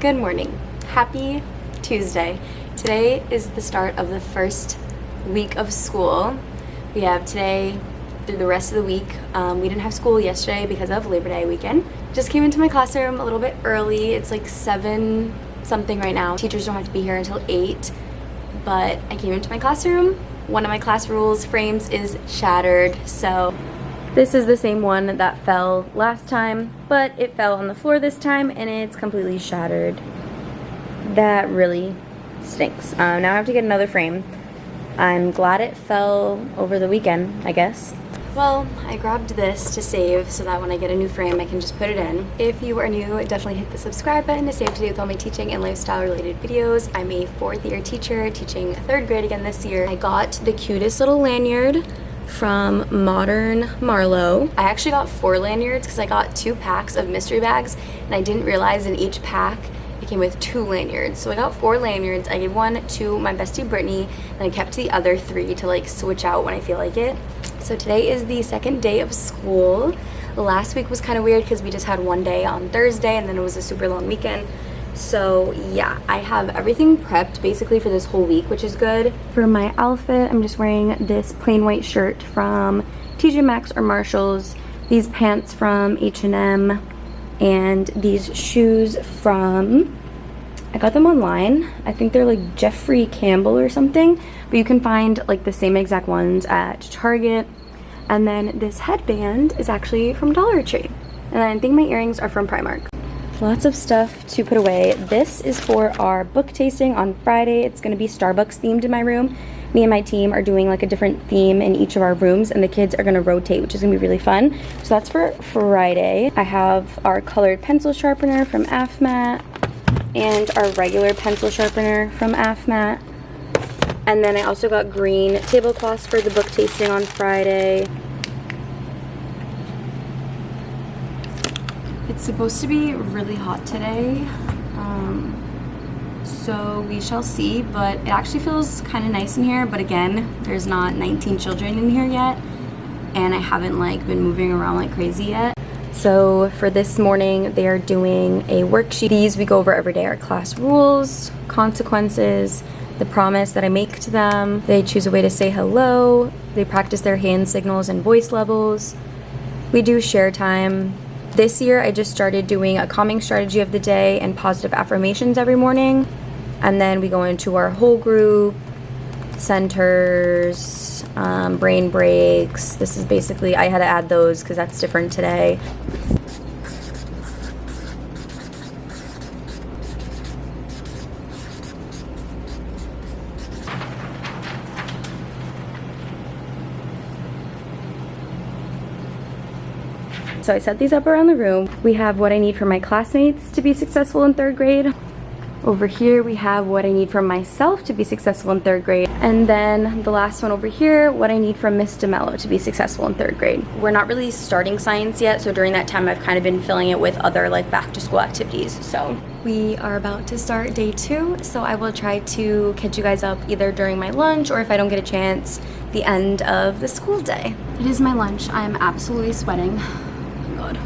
Good morning. Happy Tuesday. Today is the start of the first week of school. We have today through the rest of the week. We didn't have school yesterday because of Labor Day weekend. Just came into my classroom a little bit early. It's like 7 something right now. Teachers don't have to be here until 8, but I came into my classroom. One of my class rules frames is shattered, so this is the same one that fell last time, but it fell on the floor this time and it's completely shattered. That really stinks. Now I have to get another frame. I'm glad it fell over the weekend, I guess. Well, I grabbed this to save so that when I get a new frame, I can just put it in. If you are new, definitely hit the subscribe button to stay up to date with all my teaching and lifestyle related videos. I'm a 4th year teacher teaching 3rd grade again this year. I got the cutest little lanyard from Modern Marlowe. I actually got 4 lanyards because I got 2 packs of mystery bags and I didn't realize in each pack it came with 2 lanyards. So I got 4 lanyards. I gave one to my bestie Brittany and I kept the other 3 to like switch out when I feel like it. So today is the 2nd day of school. Last week was kind of weird because we just had one day on Thursday and then it was a super long weekend. So yeah, I have everything prepped basically for this whole week, which is good. For my outfit, I'm just wearing this plain white shirt from TJ Maxx or Marshalls, these pants from H&M, and these shoes from, I got them online. I think they're like Jeffrey Campbell or something, but you can find like the same exact ones at Target. And then this headband is actually from Dollar Tree. And I think my earrings are from Primark. Lots of stuff to put away. This is for our book tasting on Friday. It's going to be Starbucks themed in my room. Me and my team are doing like a different theme in each of our rooms and the kids are going to rotate, which is going to be really fun. So that's for Friday. I have our colored pencil sharpener from AFMAT and our regular pencil sharpener from AFMAT. And then I also got green tablecloths for the book tasting on Friday. It's supposed to be really hot today, so we shall see, but it actually feels kind of nice in here. But again, there's not 19 children in here yet, and I haven't like been moving around like crazy yet. So for this morning, they are doing a worksheet. These we go over every day: our class rules, consequences, the promise that I make to them. They choose a way to say hello. They practice their hand signals and voice levels. We do share time. This year, I just started doing a calming strategy of the day and positive affirmations every morning. And then we go into our whole group, centers, brain breaks. This is basically, I had to add those because that's different today. So I set these up around the room. We have what I need for my classmates to be successful in 3rd grade. Over here we have what I need from myself to be successful in 3rd grade. And then the last one over here, what I need from Miss DeMello to be successful in 3rd grade. We're not really starting science yet, so during that time I've kind of been filling it with other like back to school activities. So we are about to start day 2, so I will try to catch you guys up either during my lunch or if I don't get a chance, the end of the school day. It is my lunch. I am absolutely sweating. God.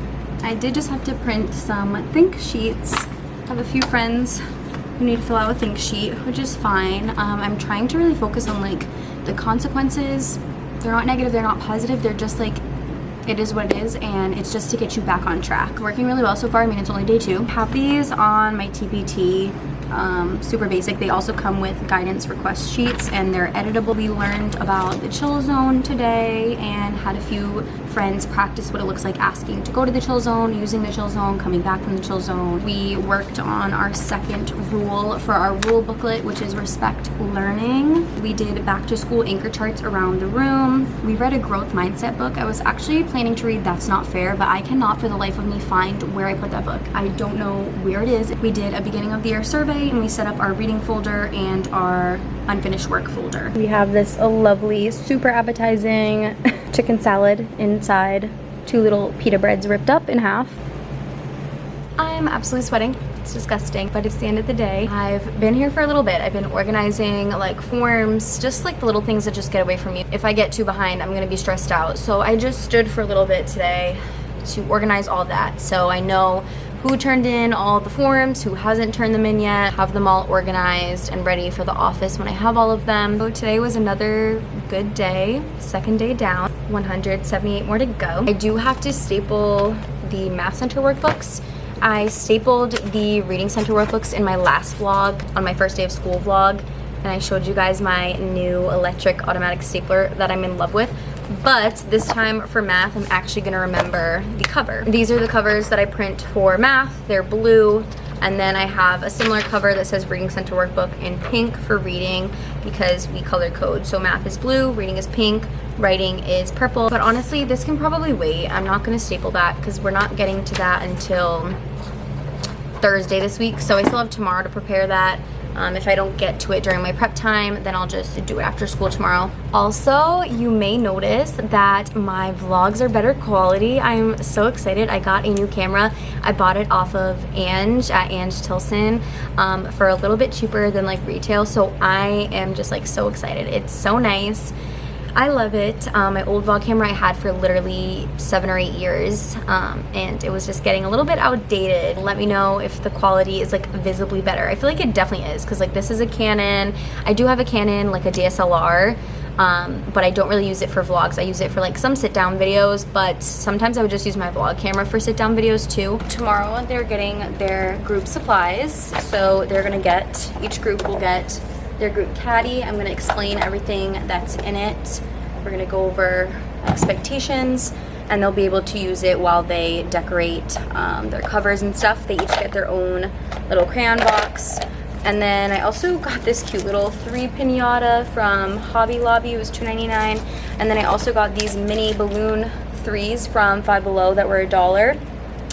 I did just have to print some think sheets. I have a few friends who need to fill out a think sheet, which is fine. I'm trying to really focus on like the consequences. They're not negative, they're not positive, they're just like, it is what it is, and it's just to get you back on track. Working really well so far. I mean, it's only day 2. I have these on my TPT, super basic. They also come with guidance request sheets and they're editable. We learned about the chill zone today and had a few friends practice what it looks like asking to go to the chill zone, using the chill zone, coming back from the chill zone. We worked on our 2nd rule for our rule booklet, which is respect learning. We did back to school anchor charts around the room. We read a growth mindset book. I was actually planning to read That's Not Fair, but I cannot for the life of me find where I put that book. I don't know where it is. We did a beginning of the year survey and we set up our reading folder and our unfinished work folder. We have this lovely, super appetizing chicken salad inside 2 little pita breads ripped up in half. I'm absolutely sweating. It's disgusting, but it's the end of the day. I've been here for a little bit. I've been organizing like forms, just like the little things that just get away from me. If I get too behind, I'm gonna be stressed out. So I just stood for a little bit today to organize all that. So I know who turned in all the forms, who hasn't turned them in yet, have them all organized and ready for the office when I have all of them. So today was another good day, second day down, 178 more to go. I do have to staple the Math Center workbooks. I stapled the Reading Center workbooks in my last vlog, on my first day of school vlog, and I showed you guys my new electric automatic stapler that I'm in love with. But this time for math, I'm actually gonna remember the cover. These are the covers that I print for math. They're blue, and then I have a similar cover that says Reading Center Workbook in pink for reading because we color code. So math is blue, reading is pink, writing is purple. But honestly, this can probably wait. I'm not gonna staple that because we're not getting to that until Thursday this week. So I still have tomorrow to prepare that. If I don't get to it during my prep time, then I'll just do it after school tomorrow. Also, you may notice that my vlogs are better quality. I'm so excited. I got a new camera. I bought it off of Ange at Ange Tilson for a little bit cheaper than like retail. So I am just like so excited. It's so nice. I love it. My old vlog camera I had for literally 7 or 8 years, and it was just getting a little bit outdated. Let me know if the quality is like visibly better. I feel like it definitely is, because like this is a Canon. I do have a Canon, like a DSLR, but I don't really use it for vlogs. I use it for like some sit-down videos, but sometimes I would just use my vlog camera for sit-down videos too. Tomorrow they're getting their group supplies, so they're gonna get, each group will get their group caddy. I'm going to explain everything that's in it. We're going to go over expectations, and they'll be able to use it while they decorate their covers and stuff. They each get their own little crayon box. And then I also got this cute little 3 piñata from Hobby Lobby. It was $2.99. And then I also got these mini balloon 3s from Five Below that were $1.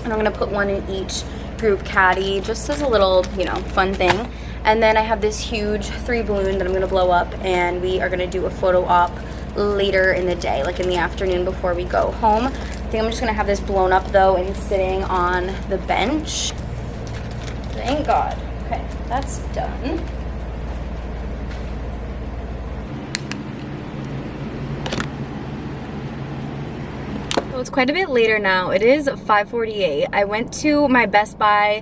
And I'm going to put one in each group caddy just as a little, you know, fun thing. And then I have this huge 3 balloon that I'm gonna blow up, and we are gonna do a photo op later in the day, like in the afternoon before we go home. I think I'm just gonna have this blown up though and sitting on the bench. Thank God. Okay, that's done. So it's quite a bit later now. It is 5:48. I went to my Best Buy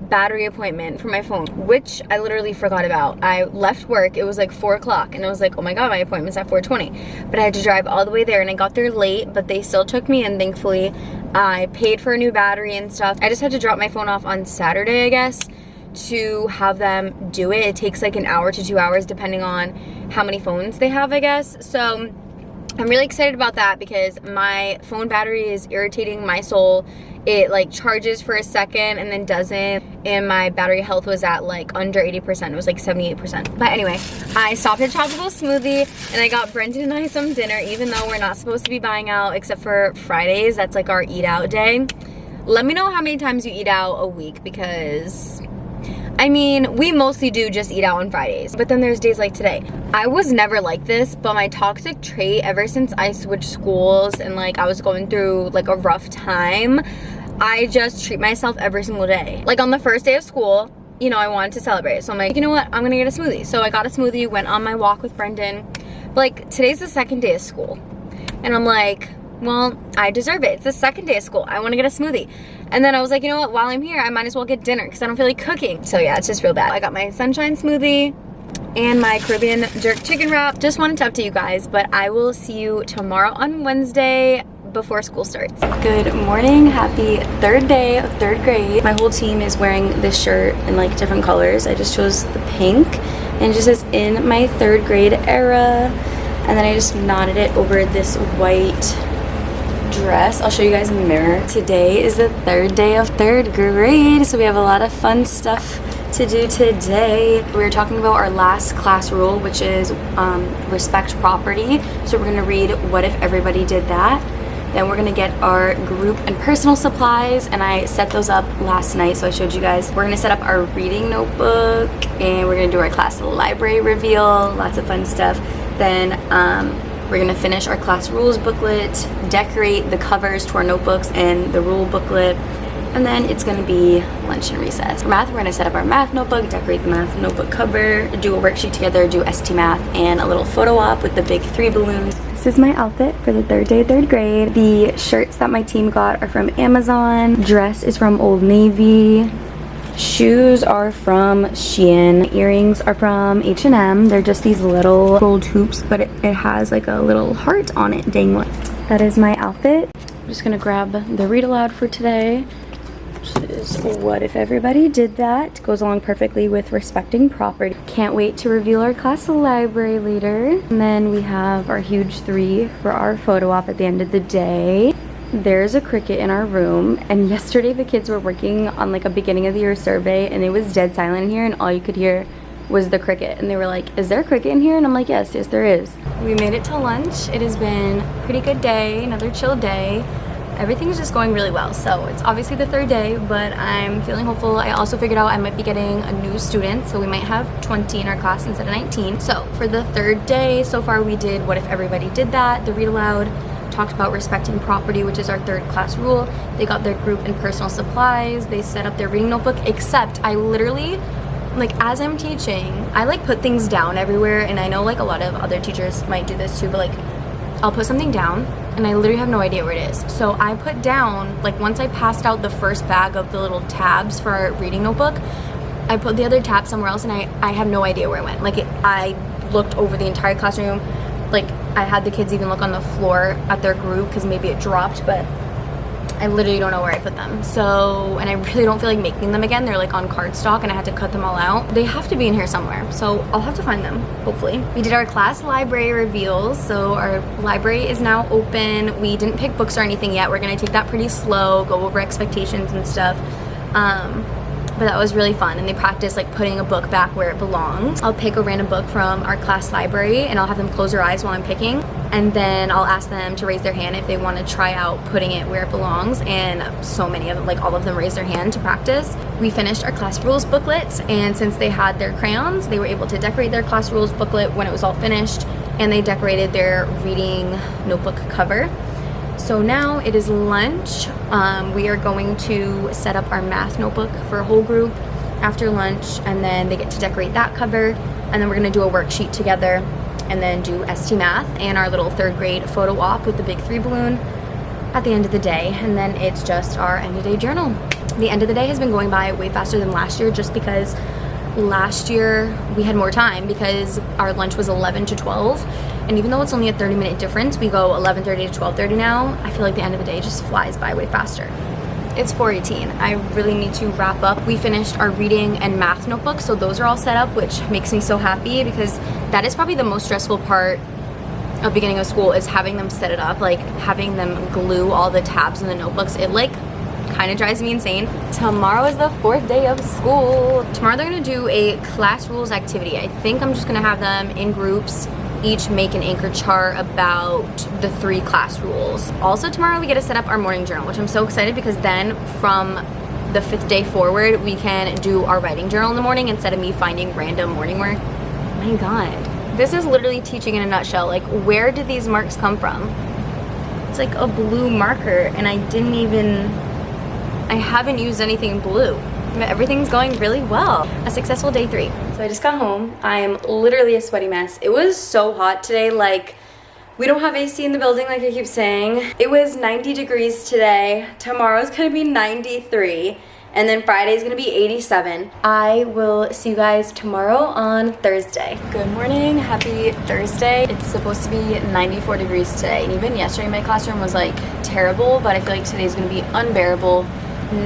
battery appointment for my phone, which I literally forgot about. I left work, it was like 4 o'clock, and I was like, oh my god, my appointment's at 4:20. But I had to drive all the way there, and I got there late, but they still took me in, thankfully. I paid for a new battery and stuff. I just had to drop my phone off on Saturday, I guess, to have them do it. It takes like an hour to 2 hours depending on how many phones they have, I guess. So I'm really excited about that because my phone battery is irritating my soul. It like charges for a second and then doesn't, and my battery health was at like under 80%. It was like 78%. But anyway, I stopped at Tropical Smoothie and I got Brendan and I some dinner, even though we're not supposed to be buying out except for Fridays. That's like our eat out day. Let me know how many times you eat out a week, because I mean, we mostly do just eat out on Fridays, but then there's days like today. I was never like this, but my toxic trait ever since I switched schools and like I was going through like a rough time, I just treat myself every single day. Like on the first day of school, you know, I wanted to celebrate. So I'm like, you know what? I'm gonna get a smoothie. So I got a smoothie, went on my walk with Brendan. Like today's the second day of school. And I'm like, well, I deserve it. It's the second day of school. I wanna get a smoothie. And then I was like, you know what? While I'm here, I might as well get dinner because I don't feel like cooking. So yeah, it's just real bad. I got my sunshine smoothie and my Caribbean jerk chicken wrap. Just wanted to update you guys, but I will see you tomorrow on Wednesday before school starts. Good morning, happy third day of third grade. My whole team is wearing this shirt in like different colors. I just chose the pink and it just says in my third grade era. And then I just knotted it over this white dress. I'll show you guys in the mirror. Today is the third day of third grade, so we have a lot of fun stuff to do today. We were talking about our last class rule, which is respect property. So we're gonna read What If Everybody Did That? Then we're gonna get our group and personal supplies, and I set those up last night, so I showed you guys. We're gonna set up our reading notebook, and we're gonna do our class library reveal, lots of fun stuff. Then we're gonna finish our class rules booklet, decorate the covers to our notebooks and the rule booklet, and then it's gonna be lunch and recess. For math, we're gonna set up our math notebook, decorate the math notebook cover, do a worksheet together, do ST Math, and a little photo op with the big 3 balloons. This is my outfit for the third day, third grade. The shirts that my team got are from Amazon. Dress is from Old Navy. Shoes are from Shein. Earrings are from H&M. They're just these little gold hoops, but it has like a little heart on it dangling. That is my outfit. I'm just gonna grab the read aloud for today. Which is What If Everybody Did That. Goes along perfectly with respecting property. Can't wait to reveal our class library leader. And then we have our huge 3 for our photo op at the end of the day. There's a cricket in our room, and yesterday the kids were working on like a beginning of the year survey, and it was dead silent in here, and all you could hear was the cricket, and they were like, is there a cricket in here? And I'm like, yes there is. We made it to lunch. It has been a pretty good day, another chill day. Everything's just going really well. So it's obviously the third day, but I'm feeling hopeful. I also figured out I might be getting a new student, so we might have 20 in our class instead of 19. So for the third day so far, we did What If Everybody Did That, the read aloud, talked about respecting property, which is our third class rule. They got their group and personal supplies. They set up their reading notebook, except I literally, like as I'm teaching, I like put things down everywhere, and I know like a lot of other teachers might do this too, but like I'll put something down and I literally have no idea where it is. So I put down, like once I passed out the first bag of the little tabs for our reading notebook, I put the other tab somewhere else, and I have no idea where it went. Like I looked over the entire classroom. Like I had the kids even look on the floor at their group because maybe it dropped, but I literally don't know where I put them. So, and I really don't feel like making them again. They're like on cardstock and I had to cut them all out. They have to be in here somewhere, so I'll have to find them, hopefully. We did our class library reveals. So our library is now open. We didn't pick books or anything yet. We're gonna take that pretty slow, go over expectations and stuff. But that was really fun, and they practiced like putting a book back where it belongs. I'll pick a random book from our class library, and I'll have them close their eyes while I'm picking, and then I'll ask them to raise their hand if they want to try out putting it where it belongs, and so many of them, like all of them, raised their hand to practice. We finished our class rules booklet, and since they had their crayons, they were able to decorate their class rules booklet when it was all finished, and they decorated their reading notebook cover. So now it is lunch. We are going to set up our math notebook for a whole group after lunch, and then they get to decorate that cover, and then we're gonna do a worksheet together, and then do ST Math and our little third grade photo op with the big 3 balloon at the end of the day, and then it's just our end of day journal. The end of the day has been going by way faster than last year, just because last year we had more time because our lunch was 11 to 12, and even though it's only a 30-minute difference, we go 11:30 to 12:30 now. I feel like the end of the day just flies by way faster. It's 4:18. I really need to wrap up. We finished our reading and math notebooks, so those are all set up, which makes me so happy because that is probably the most stressful part of beginning of school, is having them set it up, like having them glue all the tabs in the notebooks. It like kind of drives me insane. Tomorrow is the 4th day of school. Tomorrow they're gonna do a class rules activity. I think I'm just gonna have them in groups, each make an anchor chart about the 3 class rules. Also tomorrow we get to set up our morning journal, which I'm so excited because then from the 5th day forward, we can do our writing journal in the morning instead of me finding random morning work. My God, this is literally teaching in a nutshell. Like, where did these marks come from? It's like a blue marker, and I haven't used anything blue. But everything's going really well. A successful day 3. So I just got home. I am literally a sweaty mess. It was so hot today. Like, we don't have AC in the building like I keep saying. It was 90 degrees today. Tomorrow's gonna be 93. And then Friday's gonna be 87. I will see you guys tomorrow on Thursday. Good morning, happy Thursday. It's supposed to be 94 degrees today. And even yesterday my classroom was like terrible, but I feel like today's gonna be unbearable.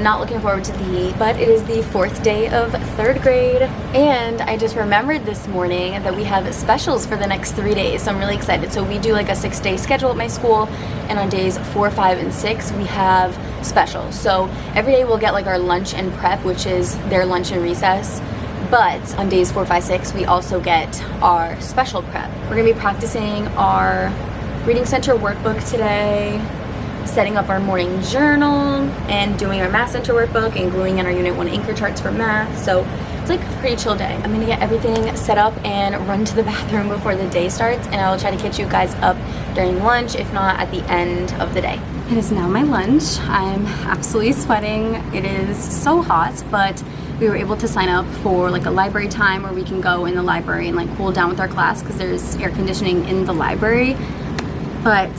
Not looking forward to the heat, but it is the 4th day of 3rd grade, and I just remembered this morning that we have specials for the next 3 days, so I'm really excited. So we do like a 6-day schedule at my school, and on days 4, 5, and 6 we have specials. So every day we'll get like our lunch and prep, which is their lunch and recess, but on days 4, 5, 6 we also get our special prep. We're gonna be practicing our reading center workbook today, setting up our morning journal, and doing our math center workbook, and gluing in our unit 1 anchor charts for math. So it's like a pretty chill day. I'm gonna get everything set up and run to the bathroom before the day starts, and I will try to catch you guys up during lunch, if not at the end of the day. It is now my lunch. I'm absolutely sweating. It is so hot, but we were able to sign up for like a library time where we can go in the library and like cool down with our class because there's air conditioning in the library. but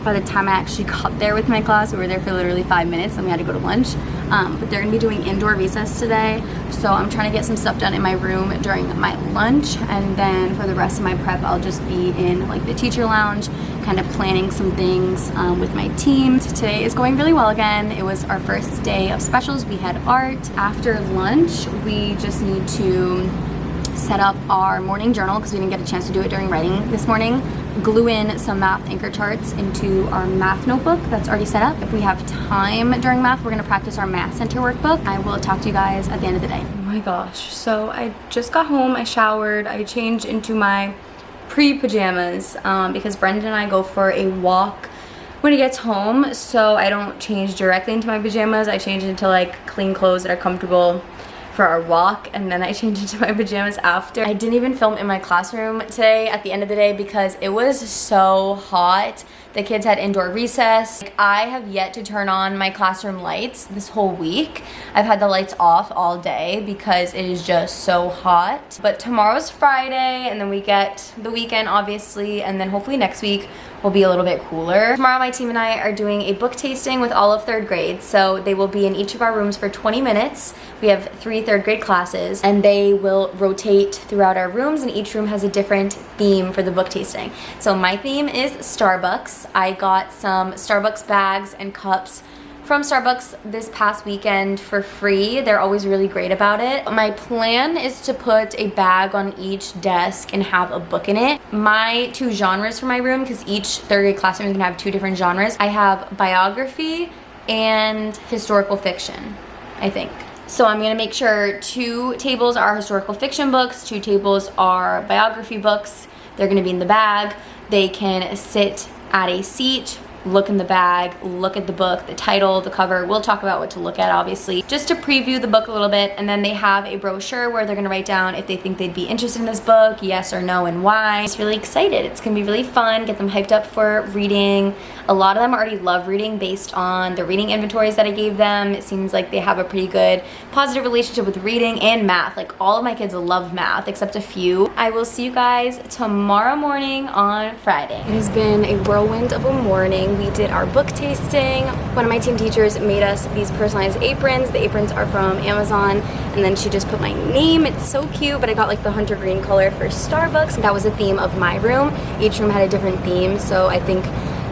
by the time I actually got there with my class, we were there for literally 5 minutes and we had to go to lunch. But they're gonna be doing indoor recess today, so I'm trying to get some stuff done in my room during my lunch, and then for the rest of my prep I'll just be in like the teacher lounge, kind of planning some things with my team. Today is going really well again. It was our first day of specials. We had art. After lunch we just need to set up our morning journal because we didn't get a chance to do it during writing this morning. Glue in some math anchor charts into our math notebook that's already set up. If we have time during math, we're gonna practice our math center workbook. I will talk to you guys at the end of the day. Oh my gosh, so I just got home, I showered, I changed into my pre-pajamas because Brendan and I go for a walk when he gets home, so I don't change directly into my pajamas. I change into like clean clothes that are comfortable for our walk, and then I changed into my pajamas after. I didn't even film in my classroom today at the end of the day because it was so hot. The kids had indoor recess. I have yet to turn on my classroom lights this whole week. I've had the lights off all day because it is just so hot. But tomorrow's Friday, and then we get the weekend obviously, and then hopefully next week will be a little bit cooler. Tomorrow my team and I are doing a book tasting with all of 3rd grade, so they will be in each of our rooms for 20 minutes. We have 3 3rd grade classes, and they will rotate throughout our rooms, and each room has a different theme for the book tasting. So my theme is Starbucks. I got some Starbucks bags and cups from Starbucks this past weekend for free. They're always really great about it. My plan is to put a bag on each desk and have a book in it. My 2 genres for my room, because each 3rd grade classroom is gonna have 2 different genres. I have biography and historical fiction, I think. So I'm gonna make sure 2 tables are historical fiction books, 2 tables are biography books. They're gonna be in the bag. They can sit at a seat, look in the bag, look at the book, the title, the cover. We'll talk about what to look at obviously, just to preview the book a little bit. And then they have a brochure where they're gonna write down if they think they'd be interested in this book, yes or no, and why. I'm just really excited. It's gonna be really fun, get them hyped up for reading. A lot of them already love reading based on the reading inventories that I gave them. It seems like they have a pretty good positive relationship with reading and math. Like all of my kids love math except a few. I will see you guys tomorrow morning on Friday. It has been a whirlwind of a morning. We did our book tasting. One of my team teachers made us these personalized aprons. The aprons are from Amazon, and then she just put my name. It's so cute, but I got like the hunter green color for Starbucks. That was the theme of my room. Each room had a different theme, so I think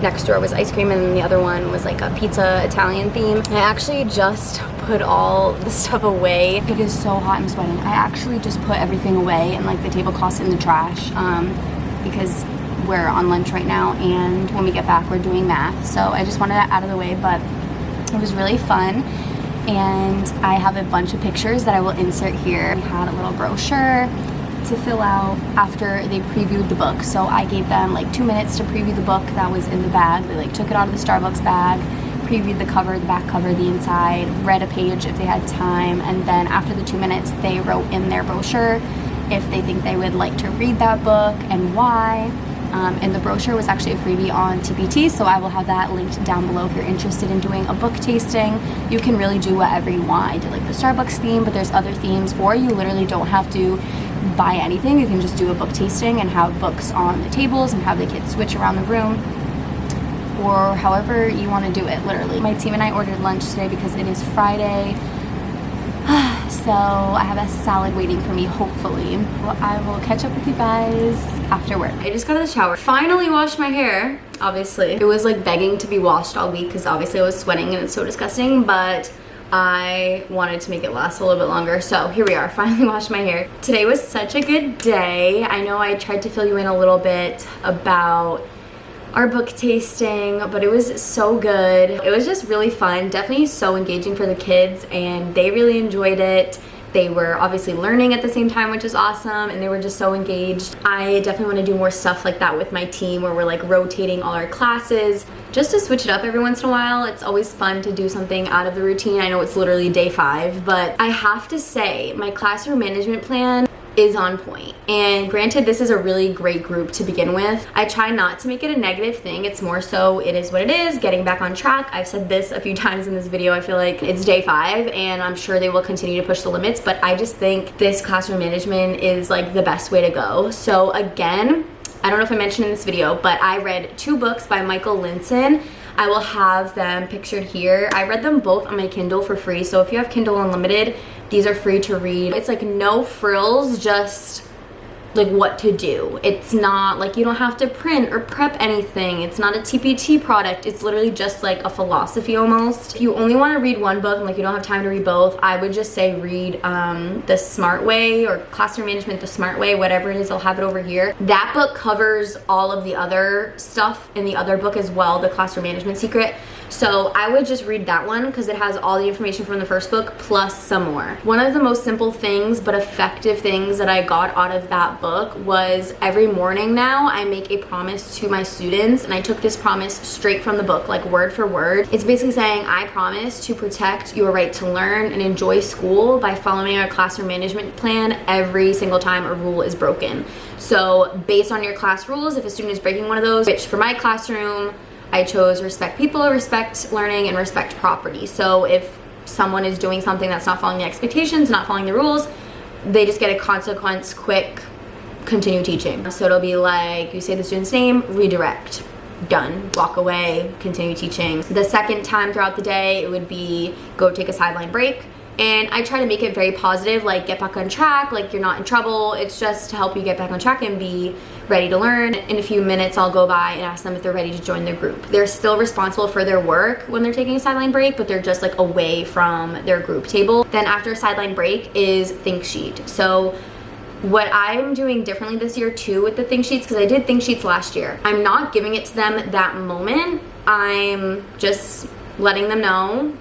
next door was ice cream, and then the other one was like a pizza Italian theme. I actually just put all the stuff away. It is so hot, I'm sweating. I actually just put everything away and like the tablecloths in the trash because we're on lunch right now, and when we get back we're doing math. So I just wanted that out of the way, but it was really fun. And I have a bunch of pictures that I will insert here. We had a little brochure to fill out after they previewed the book. So I gave them like 2 minutes to preview the book that was in the bag. They like took it out of the Starbucks bag, previewed the cover, the back cover, the inside, read a page if they had time, and then after the 2 minutes they wrote in their brochure if they think they would like to read that book and why. And the brochure was actually a freebie on TPT, so I will have that linked down below if you're interested in doing a book tasting. You can really do whatever you want. I did like the Starbucks theme, but there's other themes, or you literally don't have to buy anything. You can just do a book tasting and have books on the tables and have the kids switch around the room, or however you want to do it, literally. My team and I ordered lunch today because it is Friday. So I have a salad waiting for me, hopefully. Well, I will catch up with you guys after work. I just got out of the shower. Finally washed my hair, obviously. It was like begging to be washed all week because obviously I was sweating and it's so disgusting, but I wanted to make it last a little bit longer. So here we are, finally washed my hair. Today was such a good day. I know I tried to fill you in a little bit about our book tasting, but it was so good. It was just really fun, definitely so engaging for the kids, and they really enjoyed it. They were obviously learning at the same time, which is awesome, and they were just so engaged. I definitely want to do more stuff like that with my team, where we're like rotating all our classes just to switch it up every once in a while. It's always fun to do something out of the routine. I know it's literally day 5, but I have to say my classroom management plan is on point. And granted, this is a really great group to begin with. I try not to make it a negative thing. It's more so it is what it is, getting back on track. I've said this a few times in this video. I feel like it's day 5 and I'm sure they will continue to push the limits, but I just think this classroom management is like the best way to go. So again, I don't know if I mentioned in this video, but I read 2 books by Michael Lindson. I will have them pictured here. I read them both on my Kindle for free, so if you have Kindle Unlimited, these are free to read. It's like no frills, just like what to do. It's not like you don't have to print or prep anything. It's not a TPT product. It's literally just like a philosophy almost. If you only want to read one book and like you don't have time to read both, I would just say read The Smart Way or Classroom Management The Smart Way, whatever it is. I'll have it over here. That book covers all of the other stuff in the other book as well, The Classroom Management Secret. So I would just read that one because it has all the information from the first book plus some more. One of the most simple things but effective things that I got out of that book was every morning now I make a promise to my students, and I took this promise straight from the book, like word for word. It's basically saying I promise to protect your right to learn and enjoy school by following our classroom management plan every single time a rule is broken. So based on your class rules, if a student is breaking one of those, which for my classroom I chose respect people, respect learning, and respect property. So if someone is doing something that's not following the expectations, not following the rules, they just get a consequence, quick, continue teaching. So it'll be like, you say the student's name, redirect, done, walk away, continue teaching. The second time throughout the day, it would be go take a sideline break. And I try to make it very positive, like get back on track, like you're not in trouble. It's just to help you get back on track and be ready to learn. In a few minutes, I'll go by and ask them if they're ready to join their group. They're still responsible for their work when they're taking a sideline break, but they're just like away from their group table. Then after a sideline break is think sheet. So what I'm doing differently this year too with the think sheets, because I did think sheets last year, I'm not giving it to them that moment. I'm just letting them know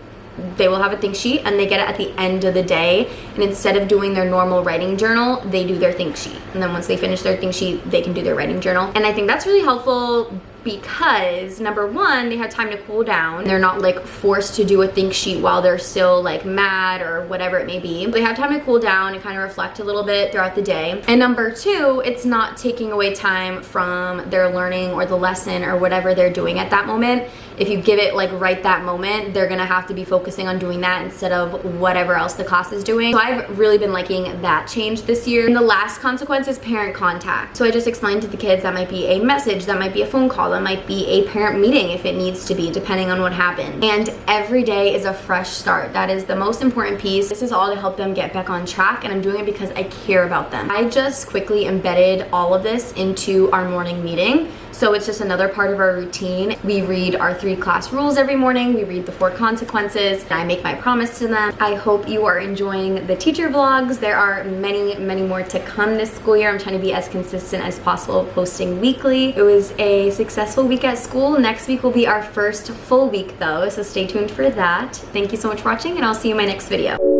they will have a think sheet and they get it at the end of the day, and instead of doing their normal writing journal, they do their think sheet, and then once they finish their think sheet, they can do their writing journal. And I think that's really helpful because number one, they have time to cool down. They're not like forced to do a think sheet while they're still like mad or whatever it may be. They have time to cool down and kind of reflect a little bit throughout the day. And number two, it's not taking away time from their learning or the lesson or whatever they're doing at that moment. If you give it like right that moment, they're gonna have to be focusing on doing that instead of whatever else the class is doing. So I've really been liking that change this year. And the last consequence is parent contact. So I just explained to the kids that might be a message, that might be a phone call, that might be a parent meeting if it needs to be, depending on what happened. And every day is a fresh start. That is the most important piece. This is all to help them get back on track, and I'm doing it because I care about them. I just quickly embedded all of this into our morning meeting. So it's just another part of our routine. We read our 3 class rules every morning. We read the 4 consequences. I make my promise to them. I hope you are enjoying the teacher vlogs. There are many, many more to come this school year. I'm trying to be as consistent as possible, posting weekly. It was a successful week at school. Next week will be our first full week though, so stay tuned for that. Thank you so much for watching, and I'll see you in my next video.